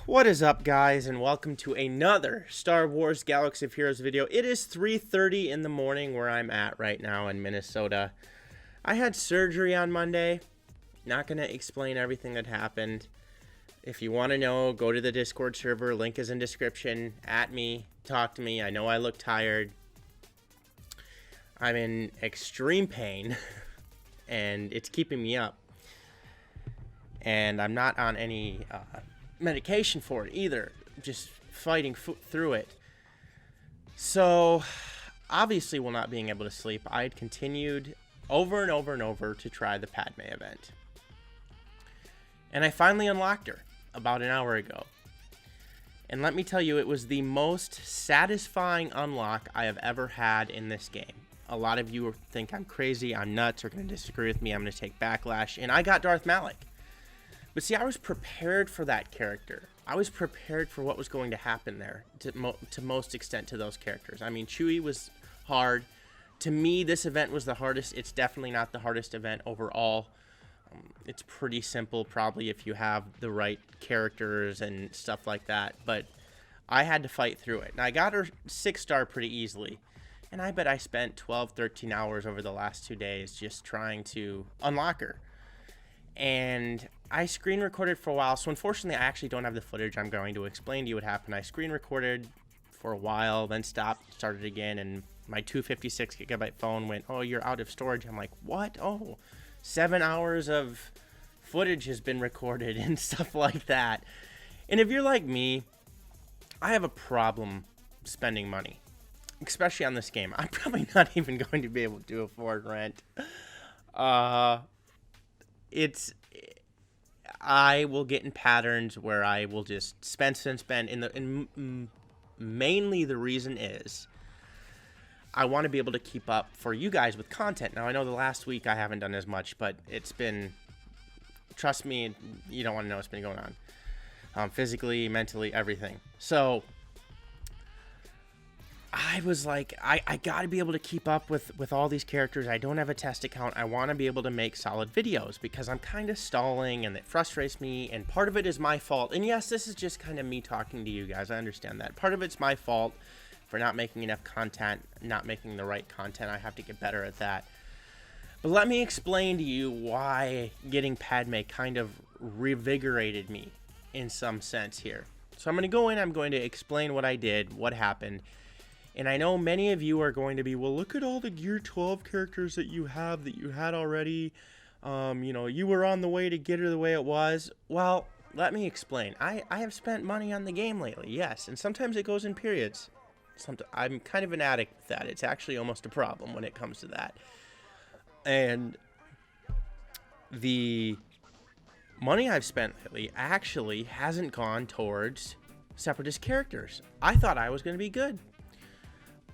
What is up, guys, and welcome to another Star Wars Galaxy of Heroes video. It is 3:30 in the morning where I'm at right now in Minnesota. I had surgery on Monday. Not going to explain everything that happened. If you want to know, go to the Discord server. Link is in description. At me. Talk to me. I know I look tired. I'm in extreme pain, and it's keeping me up. And I'm not on any medication for it either, just fighting through it. So obviously, while not being able to sleep, I had continued over and over and over to try the Padme event, and I finally unlocked her about an hour ago. And let me tell you, it was the most satisfying unlock I have ever had in this game. A lot of you think I'm crazy, I'm nuts, are going to disagree with me. I'm going to take backlash, and I got Darth Malak. But see, I was prepared for that character. I was prepared for what was going to happen there, to most extent to those characters. I mean, Chewie was hard. To me, this event was the hardest. It's definitely not the hardest event overall. It's pretty simple, probably, if you have the right characters and stuff like that. But I had to fight through it. And I got her 6-star pretty easily. And I bet I spent 12, 13 hours over the last 2 days just trying to unlock her. And I screen recorded for a while, so unfortunately I actually don't have the footage. I'm going to explain to you what happened. I screen recorded for a while, then stopped, started again, and my 256 gigabyte phone went, "Oh, you're out of storage." I'm like, what? Oh, 7 hours of footage has been recorded and stuff like that. And if you're like me, I have a problem spending money, especially on this game. I'm probably not even going to be able to afford rent. I will get in patterns where I will just spend. And mainly the reason is I want to be able to keep up for you guys with content. Now, I know the last week I haven't done as much, but it's been, trust me, you don't want to know what's been going on. Physically, mentally, everything. So I was like, I got to be able to keep up with all these characters. I don't have a test account. I want to be able to make solid videos because I'm kind of stalling and it frustrates me. And part of it is my fault. And yes, this is just kind of me talking to you guys. I understand that. Part of it's my fault for not making enough content, not making the right content. I have to get better at that. But let me explain to you why getting Padme kind of revigorated me in some sense here. So I'm going to go in. I'm going to explain what I did, what happened. And I know many of you are going to be, well, look at all the Gear 12 characters that you have, that you had already. You were on the way to get her the way it was. Well, let me explain. I have spent money on the game lately, yes. And sometimes it goes in periods. I'm kind of an addict with that. It's actually almost a problem when it comes to that. And the money I've spent lately actually hasn't gone towards Separatist characters. I thought I was going to be good.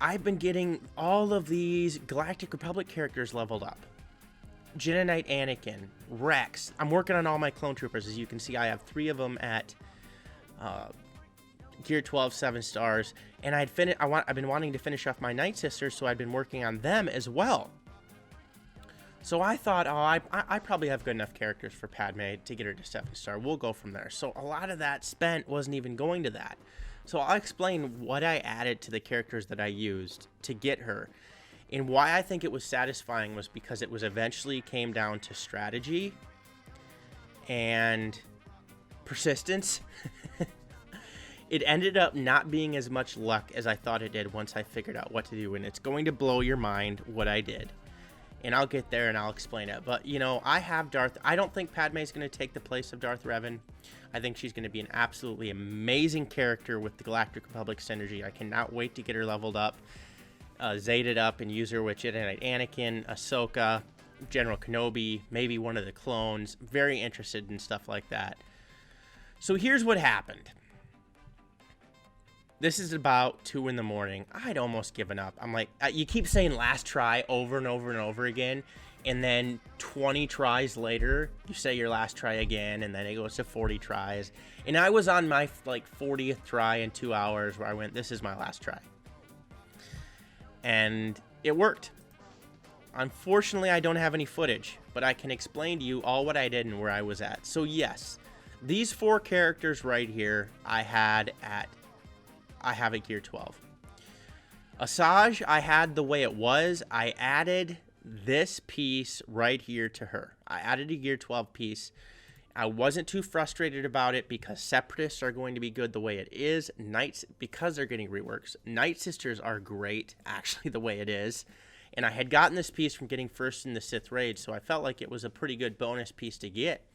I've been getting all of these Galactic Republic characters leveled up. Jedi Knight Anakin, Rex. I'm working on all my clone troopers. As you can see, I have 3 of them at Gear 12, 7 stars. And I've been wanting to finish off my Night Sisters, so I've been working on them as well. So I thought, I probably have good enough characters for Padme to get her to 7-star. We'll go from there. So a lot of that spent wasn't even going to that. So I'll explain what I added to the characters that I used to get her. And why I think it was satisfying was because it was eventually came down to strategy and persistence. It ended up not being as much luck as I thought it did once I figured out what to do. And it's going to blow your mind what I did. And I'll get there and I'll explain it. But, I have Darth. I don't think Padme is going to take the place of Darth Revan. I think she's going to be an absolutely amazing character with the Galactic Republic synergy. I cannot wait to get her leveled up, Zetaed up, and use her with Jedi Knight Anakin, Ahsoka, General Kenobi, maybe one of the clones. Very interested in stuff like that. So here's what happened. This is about 2 in the morning. I'd almost given up. I'm like, you keep saying last try over and over and over again. And then 20 tries later, you say your last try again, and then it goes to 40 tries. And I was on my 40th try in 2 hours where I went, this is my last try. And it worked. Unfortunately, I don't have any footage, but I can explain to you all what I did and where I was at. So yes, These 4 characters right here, I have at gear 12. Asajj, I had the way it was. I added this piece right here to her. I added a gear 12 piece. I wasn't too frustrated about it because Separatists are going to be good the way it is. Knights, because they're getting reworks. Night Sisters are great, actually, the way it is. And I had gotten this piece from getting first in the Sith Raid, so I felt like it was a pretty good bonus piece to get.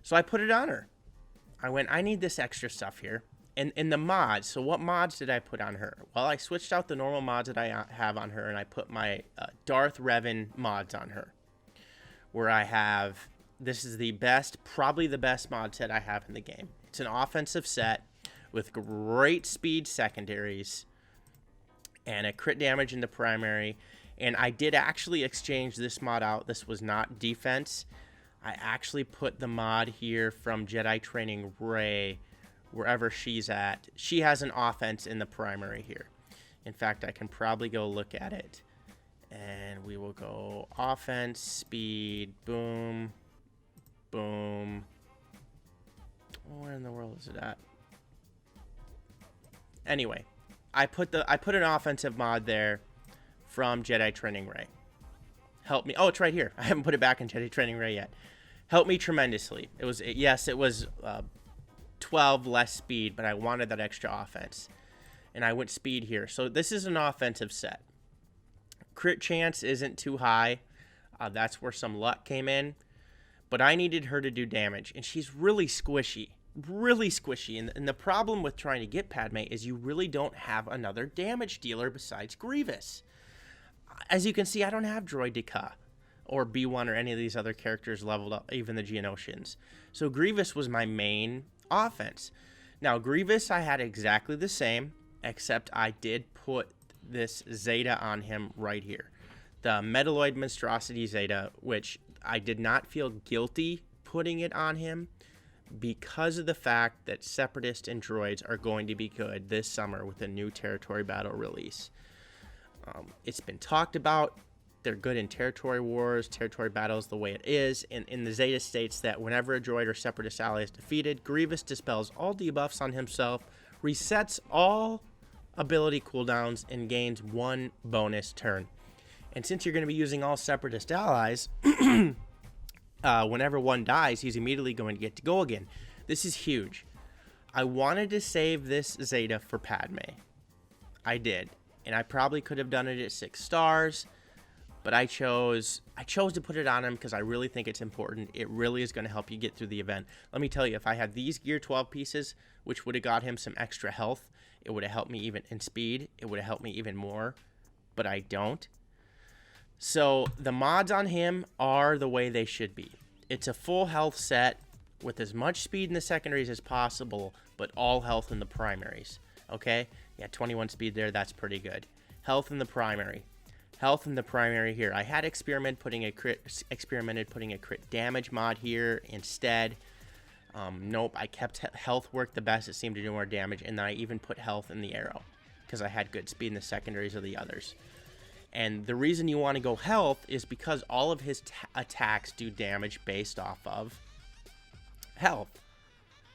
So I put it on her. I went, I need this extra stuff here. And in the mods, so what mods did I put on her? Well, I switched out the normal mods that I have on her, and I put my Darth Revan mods on her. Where I have, this is the best, probably the best mod set I have in the game. It's an offensive set with great speed secondaries and a crit damage in the primary. And I did actually exchange this mod out. This was not defense. I actually put the mod here from Jedi Training Rey, wherever she's at. She has an offense in the primary here. In fact, I can probably go look at it. And we will go offense, speed, boom, boom. Where in the world is it at? Anyway, I put an offensive mod there from Jedi Training Rey. Help me. Oh, it's right here. I haven't put it back in Jedi Training Rey yet. Helped me tremendously. It was 12 less speed, but I wanted that extra offense. And I went speed here. So this is an offensive set. Crit chance isn't too high. That's where some luck came in. But I needed her to do damage. And she's really squishy. Really squishy. And the problem with trying to get Padme is you really don't have another damage dealer besides Grievous. As you can see, I don't have Droid Deka or B1 or any of these other characters leveled up, even the Geonosians. So Grievous was my main offense. Now, Grievous, I had exactly the same, except I did put this Zeta on him right here. The Metalloid Monstrosity Zeta, which I did not feel guilty putting it on him because of the fact that Separatists and droids are going to be good this summer with a new territory battle release. It's been talked about. They're good in territory wars, territory battles the way it is. And the Zeta states that whenever a droid or Separatist ally is defeated, Grievous dispels all debuffs on himself, resets all ability cooldowns, and gains 1 bonus turn. And since you're going to be using all Separatist allies, whenever one dies, he's immediately going to get to go again. This is huge. I wanted to save this Zeta for Padme. I did. And I probably could have done it at 6 stars. But I chose to put it on him because I really think it's important. It really is going to help you get through the event. Let me tell you, if I had these Gear 12 pieces, which would have got him some extra health, it would have helped me even in speed. It would have helped me even more. But I don't. So the mods on him are the way they should be. It's a full health set with as much speed in the secondaries as possible, but all health in the primaries. Okay? Yeah, 21 speed there. That's pretty good. Health in the primary. Health in the primary here. I had experimented putting a crit damage mod here instead. Nope, I kept health work the best. It seemed to do more damage, and then I even put health in the arrow because I had good speed in the secondaries of the others. And the reason you want to go health is because all of his attacks do damage based off of health.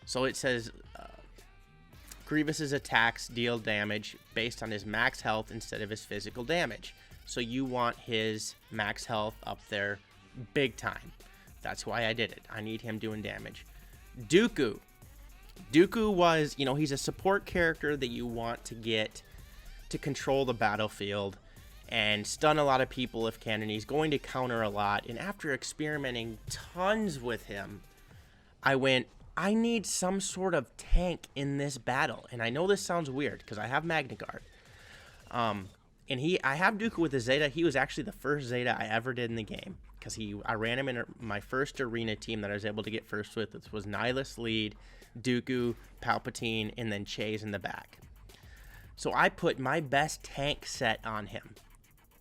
So it says Grievous's attacks deal damage based on his max health instead of his physical damage. So you want his max health up there big time. That's why I did it. I need him doing damage. Dooku. Dooku was, he's a support character that you want to get to control the battlefield and stun a lot of people if can, and he's going to counter a lot. And after experimenting tons with him, I went, I need some sort of tank in this battle. And I know this sounds weird because I have Magna Guard. And I have Dooku with the Zeta. He was actually the first Zeta I ever did in the game because I ran him in my first arena team that I was able to get first with. This was Nihilus lead, Dooku, Palpatine, and then Chase in the back. So I put my best tank set on him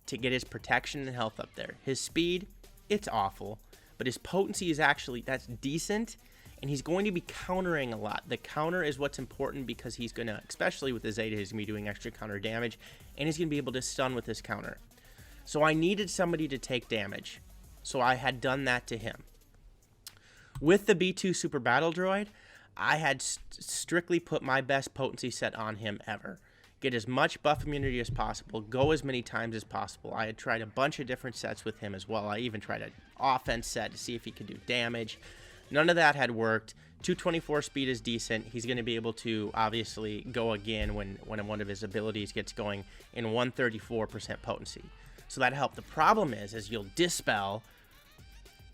to get his protection and health up there. His speed, it's awful, but his potency is that's decent. And he's going to be countering a lot. The counter is what's important because he's going to, especially with the Zeta, he's going to be doing extra counter damage. And he's going to be able to stun with his counter. So I needed somebody to take damage. So I had done that to him. With the B2 Super Battle Droid, I had strictly put my best potency set on him ever. Get as much buff immunity as possible, go as many times as possible. I had tried a bunch of different sets with him as well. I even tried an offense set to see if he could do damage. None of that had worked. 224 speed is decent. He's going to be able to obviously go again when one of his abilities gets going in 134% potency. So that helped. The problem is you'll dispel.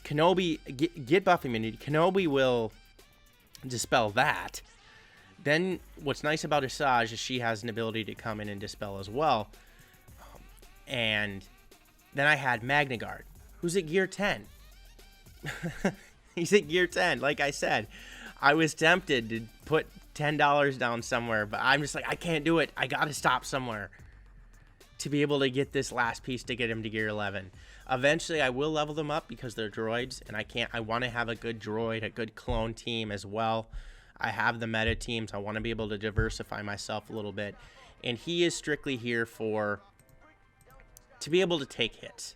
Kenobi, get buff immunity. Kenobi will dispel that. Then what's nice about Asajj is she has an ability to come in and dispel as well. And then I had Magna Guard, who's at gear 10. He's at gear 10. Like I said, I was tempted to put $10 down somewhere, but I'm just like, I can't do it. I got to stop somewhere to be able to get this last piece to get him to gear 11. Eventually, I will level them up because they're droids, and I want to have a good droid, a good clone team as well. I have the meta teams. I want to be able to diversify myself a little bit. And he is strictly here to be able to take hits.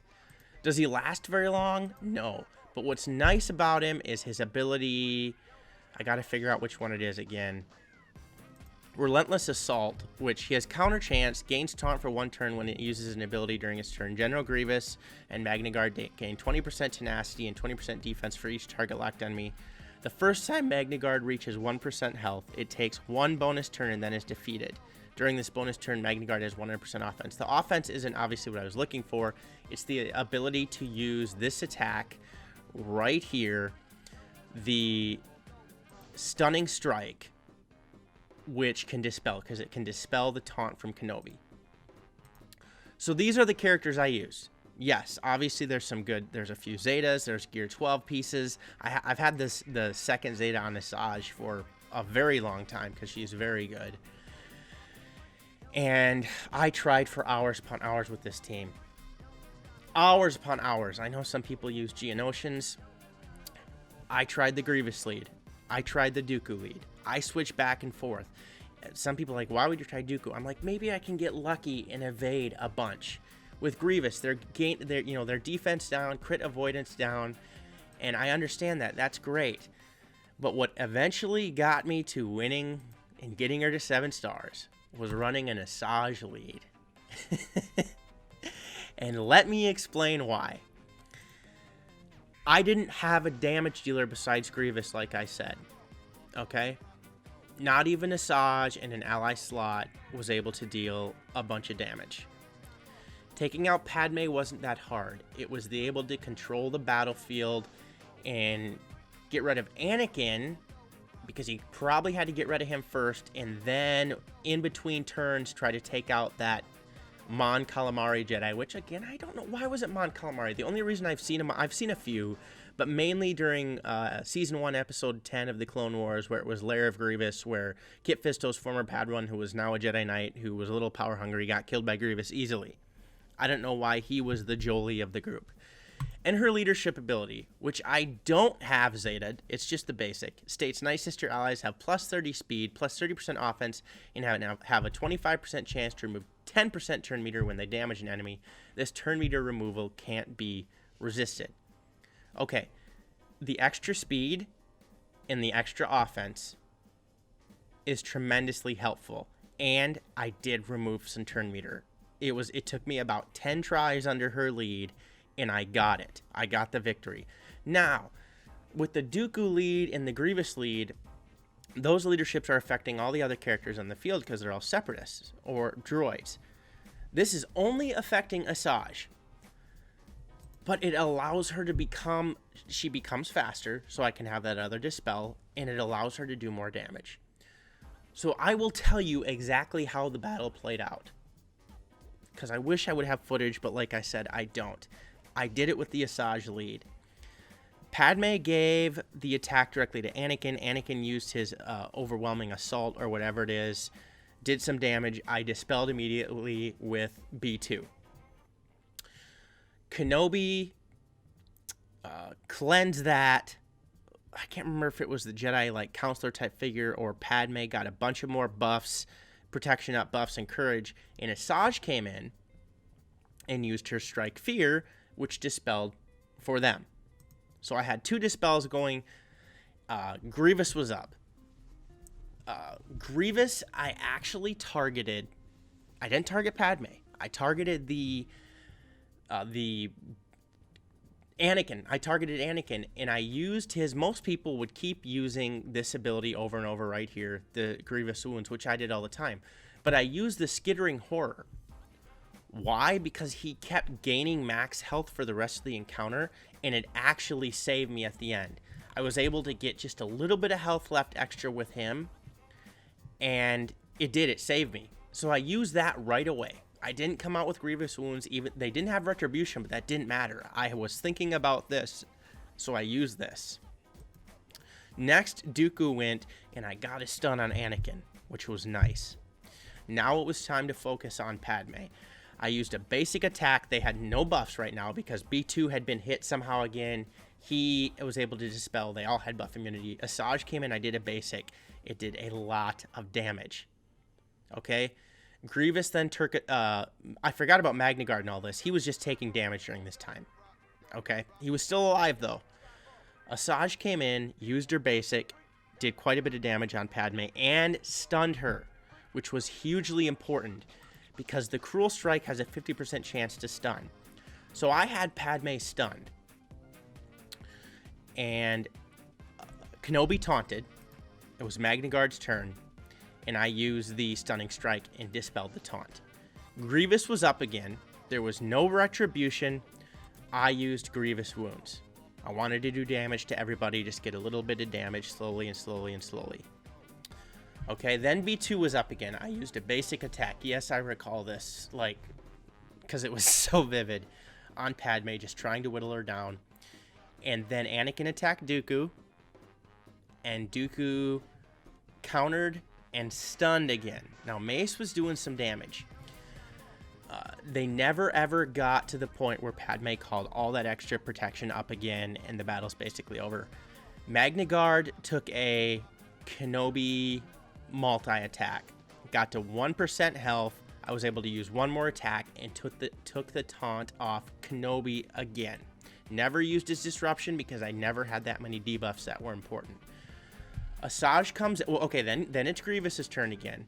Does he last very long? No. But what's nice about him is his ability. I got to figure out which one it is again. Relentless Assault, which he has counter chance, gains taunt for 1 turn when it uses an ability during its turn. General Grievous and Magna Guard gain 20% tenacity and 20% defense for each target locked enemy. The first time Magna Guard reaches 1% health, it takes 1 bonus turn and then is defeated. During this bonus turn, Magna Guard has 100% offense. The offense isn't obviously what I was looking for. It's the ability to use this attack right here, the Stunning Strike, which can dispel, because it can dispel the taunt from Kenobi. So these are the characters I use. Yes, obviously there's a few Zetas, there's Gear 12 pieces. I've had the second Zeta on Asajj for a very long time because she's very good. And I tried for hours upon hours with this team. Hours upon hours. I know some people use Geonosians. I tried the Grievous lead. I tried the Dooku lead. I switched back and forth. Some people are like, why would you try Dooku? I'm like, maybe I can get lucky and evade a bunch. With Grievous, their defense down, crit avoidance down, and I understand that. That's great. But what eventually got me to winning and getting her to 7 stars was running an Asajj lead. And let me explain why. I didn't have a damage dealer besides Grievous, like I said. Okay? Not even Asajj and an ally slot was able to deal a bunch of damage. Taking out Padme wasn't that hard. It was the able to control the battlefield and get rid of Anakin, because he probably had to get rid of him first, and then in between turns try to take out that Mon Calamari Jedi, which again, I don't know, why was it Mon Calamari? The only reason I've seen a few, but mainly during Season 1, Episode 10 of the Clone Wars, where it was Lair of Grievous, where Kit Fisto's former Padawan, who was now a Jedi Knight, who was a little power hungry, got killed by Grievous easily. I don't know why he was the Jolie of the group. And her leadership ability, which I don't have Zeta, it's just the basic, states nice sister allies have plus 30 speed, plus 30% offense, and have a 25% chance to remove 10% turn meter when they damage an enemy. This turn meter removal can't be resisted. Okay, the extra speed and the extra offense is tremendously helpful, and I did remove some turn meter. It took me about 10 tries under her lead, and I got it. I got the victory. Now, with the Dooku lead and the Grievous lead, those leaderships are affecting all the other characters on the field because they're all separatists or droids. This is only affecting Asajj, but it allows her to she becomes faster, so I can have that other dispel, and it allows her to do more damage. So I will tell you exactly how the battle played out, because I wish I would have footage, but like I said, I don't. I did it with the Asajj lead. Padme gave the attack directly to Anakin. Anakin used his overwhelming assault or whatever it is, did some damage. I dispelled immediately with B2. Kenobi cleansed that. I can't remember if it was the Jedi counselor type figure or Padme got a bunch of more buffs, protection up buffs and courage, and Asajj came in and used her Strike Fear, which dispelled for them. So I had 2 dispels going. Grievous was up. Grievous, I actually targeted. I didn't target Padme. I targeted the Anakin. I targeted Anakin, and I used his. Most people would keep using this ability over and over right here, the Grievous Wounds, which I did all the time. But I used the Skittering Horror. Why? Because he kept gaining max health for the rest of the encounter, and it actually saved me at the end. I was able to get just a little bit of health left extra with him, and it saved me. So I used that right away. I didn't come out with Grievous Wounds. Even they didn't have Retribution, but that didn't matter. I was thinking about this, so I used this. Next, Dooku went, and I got a stun on Anakin, which was nice. Now it was time to focus on Padme. I used a basic attack. They had no buffs right now because B2 had been hit somehow again. He was able to dispel. They all had buff immunity. Asajj came in. I did a basic. It did a lot of damage. Okay? Grievous then I forgot about Magna Guard and all this. He was just taking damage during this time. Okay? He was still alive, though. Asajj came in, used her basic, did quite a bit of damage on Padme, and stunned her, which was hugely important because the Cruel Strike has a 50% chance to stun. So I had Padme stunned. And Kenobi taunted. It was Magna Guard's turn. And I used the Stunning Strike and dispelled the taunt. Grievous was up again. There was no Retribution. I used Grievous Wounds. I wanted to do damage to everybody, just get a little bit of damage slowly and slowly and slowly. Okay, then B2 was up again. I used a basic attack. Yes, I recall this, because it was so vivid, on Padme, just trying to whittle her down. And then Anakin attacked Dooku, and Dooku countered and stunned again. Now, Mace was doing some damage. They never ever got to the point where Padme called all that extra protection up again, and the battle's basically over. Magna Guard took a Kenobi multi-attack, got to 1% health. I was able to use one more attack and took the taunt off Kenobi again. Never used his disruption because I never had that many debuffs that were important. Asajj comes. Well, okay, then it's Grievous's turn again,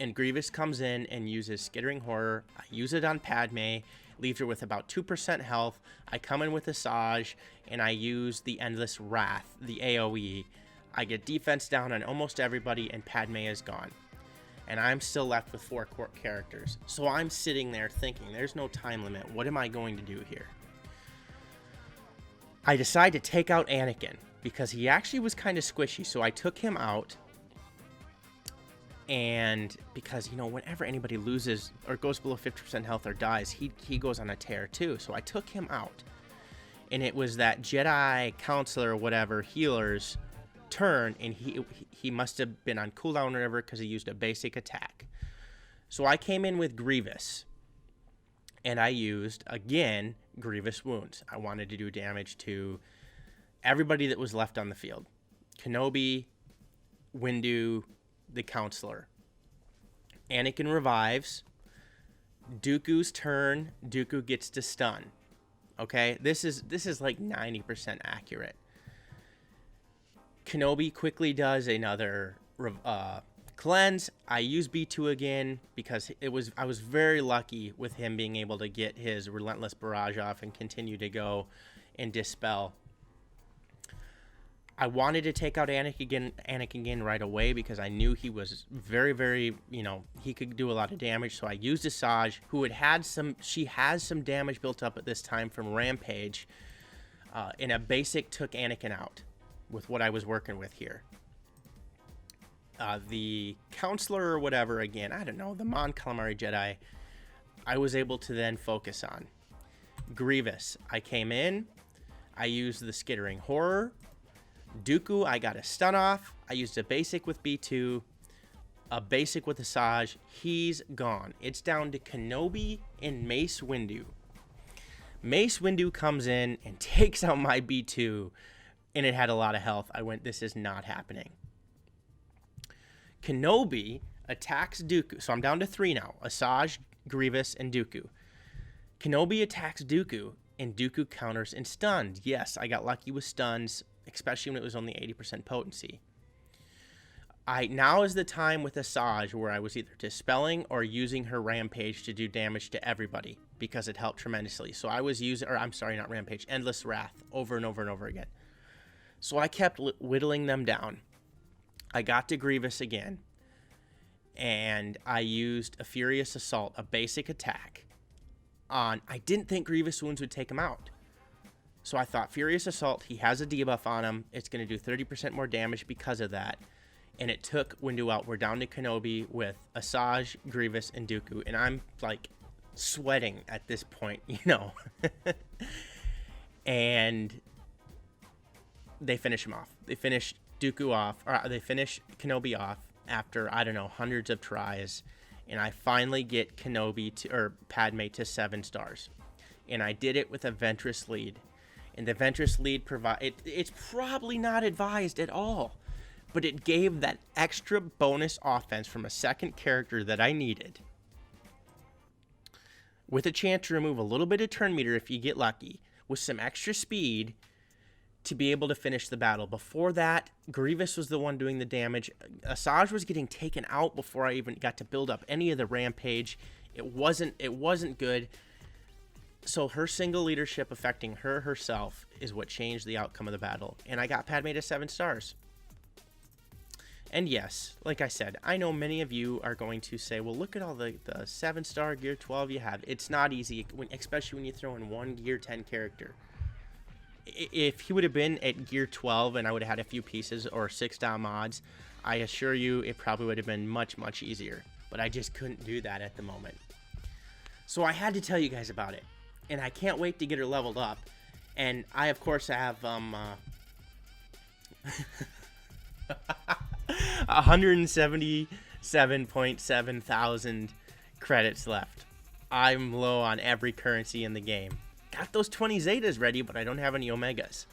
and Grievous comes in and uses Skittering Horror. I use it on Padme, leaves her with about 2% health. I come in with Asajj, and I use the Endless Wrath, the AoE. I get defense down on almost everybody, and Padme is gone. And I'm still left with 4 court characters. So I'm sitting there thinking, there's no time limit. What am I going to do here? I decide to take out Anakin, because he actually was kind of squishy. So I took him out. And because, whenever anybody loses or goes below 50% health or dies, he goes on a tear too. So I took him out. And it was that Jedi counselor or whatever, healer's turn, and he must have been on cooldown or whatever because he used a basic attack. So I came in with Grievous, and I used again Grievous Wounds. I wanted to do damage to everybody that was left on the field. Kenobi, Windu, the counselor. Anakin revives. Dooku's turn. Dooku gets to stun. Okay, this is like 90% accurate. Kenobi quickly does another cleanse. I use B2 again because I was very lucky with him being able to get his Relentless Barrage off and continue to go and dispel. I wanted to take out Anakin again right away because I knew he was very, very, he could do a lot of damage. So I used Asajj, who she has some damage built up at this time from Rampage, and a basic took Anakin out with what I was working with here. The counselor or whatever, again, I don't know, the Mon Calamari Jedi, I was able to then focus on. Grievous, I came in, I used the Skittering Horror. Dooku, I got a stun off. I used a basic with B2, a basic with Asajj. He's gone. It's down to Kenobi and Mace Windu. Mace Windu comes in and takes out my B2, and it had a lot of health. I went, this is not happening. Kenobi attacks Dooku. So I'm down to 3 now. Asajj, Grievous, and Dooku. Kenobi attacks Dooku, and Dooku counters and stuns. Yes, I got lucky with stuns. especially when it was only 80% potency. Now is the time with Asajj where I was either dispelling or using her Rampage to do damage to everybody because it helped tremendously. So I was using, or I'm sorry, not Rampage, Endless Wrath over and over and over again. So I kept whittling them down. I got to Grievous again, and I used a Furious Assault, a basic attack on, I didn't think Grievous Wounds would take him out. So I thought Furious Assault, he has a debuff on him. It's going to do 30% more damage because of that. And it took Windu out. We're down to Kenobi with Asajj, Grievous, and Dooku. And I'm like sweating at this point, you know. And they finish him off. They finish Dooku off, or they finish Kenobi off after, I don't know, hundreds of tries. And I finally get Kenobi to, or Padme to 7 stars. And I did it with a Ventress lead. And the Ventress lead it's probably not advised at all, but it gave that extra bonus offense from a second character that I needed, with a chance to remove a little bit of turn meter if you get lucky, with some extra speed to be able to finish the battle. Before that, Grievous was the one doing the damage. Asajj was getting taken out before I even got to build up any of the Rampage. It wasn't good. So her single leadership affecting her herself is what changed the outcome of the battle. And I got Padme to 7 stars. And yes, like I said, I know many of you are going to say, well, look at all the 7-star Gear 12 you have. It's not easy, especially when you throw in one Gear 10 character. If he would have been at Gear 12 and I would have had a few pieces or 6-star mods, I assure you it probably would have been much, much easier. But I just couldn't do that at the moment. So I had to tell you guys about it. And I can't wait to get her leveled up. And I, of course, have 177.7 thousand credits left. I'm low on every currency in the game. Got those 20 Zetas ready, but I don't have any Omegas.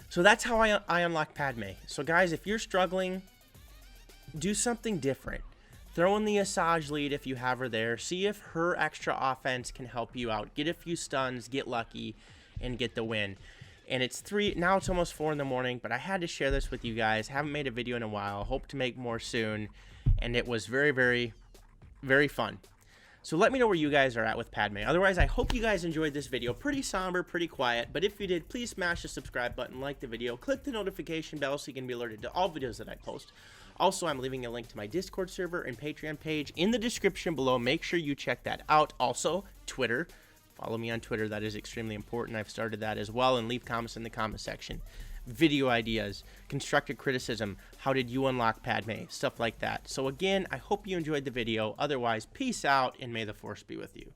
So that's how I unlock Padme. So guys, if you're struggling, do something different. Throw in the Asajj lead if you have her there. See if her extra offense can help you out. Get a few stuns, get lucky, and get the win. And it's 3, now it's almost 4 in the morning, but I had to share this with you guys. Haven't made a video in a while. Hope to make more soon. And it was very, very, very fun. So let me know where you guys are at with Padme. Otherwise, I hope you guys enjoyed this video. Pretty somber, pretty quiet. But if you did, please smash the subscribe button, like the video, click the notification bell so you can be alerted to all videos that I post. Also, I'm leaving a link to my Discord server and Patreon page in the description below. Make sure you check that out. Also, Twitter. Follow me on Twitter. That is extremely important. I've started that as well. And leave comments in the comment section. Video ideas, constructive criticism, how did you unlock Padme, stuff like that. So again, I hope you enjoyed the video. Otherwise, peace out and may the Force be with you.